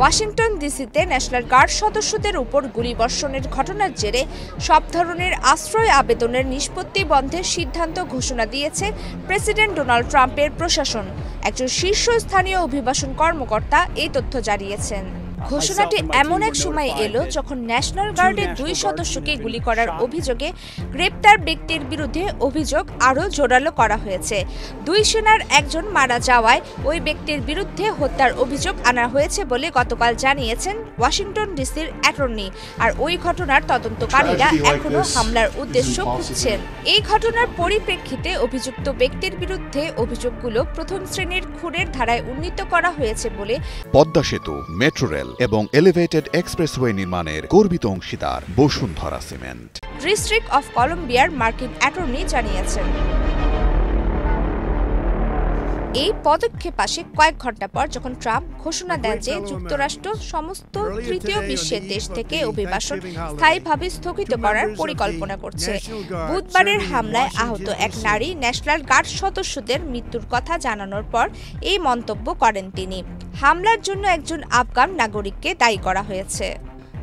Washington ডিসিতে national guard সদস্যদের উপর গুলিবর্ষণের ঘটনার জেরে সব ধরনের আশ্রয় আবেদনের নিষ্পত্তি বন্ধের সিদ্ধান্ত ঘোষণা দিয়েছে প্রেসিডেন্ট ডোনাল্ড ট্রাম্পের প্রশাসন। একজন শীর্ষস্থানীয় অভিবাসন কর্মকর্তা এই তথ্য জানিয়েছেন। ঘোষণাটি এমন এক সময় এলো যখন ন্যাশনাল গার্ডের 2 সদস্যকে গুলি করার অভিযোগে গ্রেপ্তার ব্যক্তির বিরুদ্ধে অভিযোগ আরও জোরালো করা হয়েছে। 2 সেনার একজন মারা যাওয়ায় ওই ব্যক্তির বিরুদ্ধে হত্যার অভিযোগ আনা হয়েছে বলে গতকাল জানিয়েছেন ওয়াশিংটন ডিসির অ্যাটর্নি। আর ওই ঘটনার তদন্তকারীরা এখনো হামলার উদ্দেশ্য খুঁজছেন। এই ঘটনার পরিপ্রেক্ষিতে অভিযুক্ত ব্যক্তির বিরুদ্ধে অভিযোগগুলো প্রথম শ্রেণীর খুনের ধারায় উন্নীত করা হয়েছে বলে পদ্মা সেতু, মেট্রো রেল এবং এলিভেটেড এক্সপ্রেসওয়ে নির্মাণের গর্বিত অংশীদার বসুন্ধরা সিমেন্ট। ডিস্ট্রিক্ট অফ কলম্বিয়ার মার্কিন অ্যাটর্নি জানিয়েছেন। এই পদক্ষেপ আসে কয়েক ঘন্টা পর যখন ট্রাম্প ঘোষণা দেন যে যুক্তরাষ্ট্র সমস্ত তৃতীয় বিশ্বের দেশ থেকে অভিবাসন স্থায়ীভাবে স্থগিত করার পরিকল্পনা করছে। বুধবারের হামলায় আহত এক নারী ন্যাশনাল গার্ড সদস্যদের মৃত্যুর কথা জানানোর পর এই মন্তব্য করেন তিনি। হামলার জন্য একজন আফগান নাগরিককে দায়ী করা হয়েছে।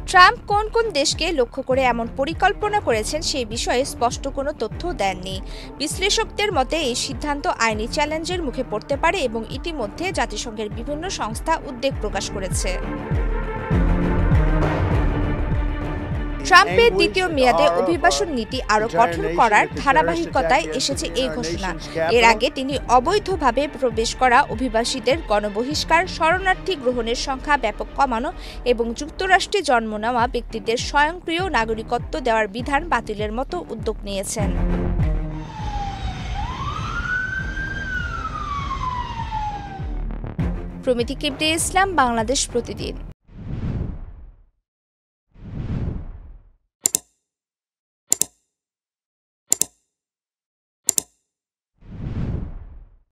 ট্রাম্প কোন কোন দেশকে লক্ষ্য করে এমন পরিকল্পনা করেছেন সেই বিষয়ে স্পষ্ট কোনো তথ্য দেননি। বিশ্লেষকদের মতে এই সিদ্ধান্ত আইনি চ্যালেঞ্জের মুখে পড়তে পারে এবং ইতিমধ্যে জাতিসংঘের বিভিন্ন সংস্থা উদ্বেগ প্রকাশ করেছে। ট্রাম্পের দ্বিতীয় মেয়াদে অভিবাসন নীতি আরও কঠোর করার ধারাবাহিকতায় এসেছে এই ঘোষণা। এর আগে তিনি অবৈধভাবে প্রবেশ করা অভিবাসীদের গণবহিষ্কার, শরণার্থী গ্রহণের সংখ্যা ব্যাপক কমানো এবং যুক্তরাষ্ট্রে জন্ম নেওয়া ব্যক্তিদের স্বয়ংক্রিয় নাগরিকত্ব দেওয়ার বিধান বাতিলের মতো উদ্যোগ নিয়েছেন। প্রমিতি কিবরিয়া ইসলাম, বাংলাদেশ প্রতিদিন।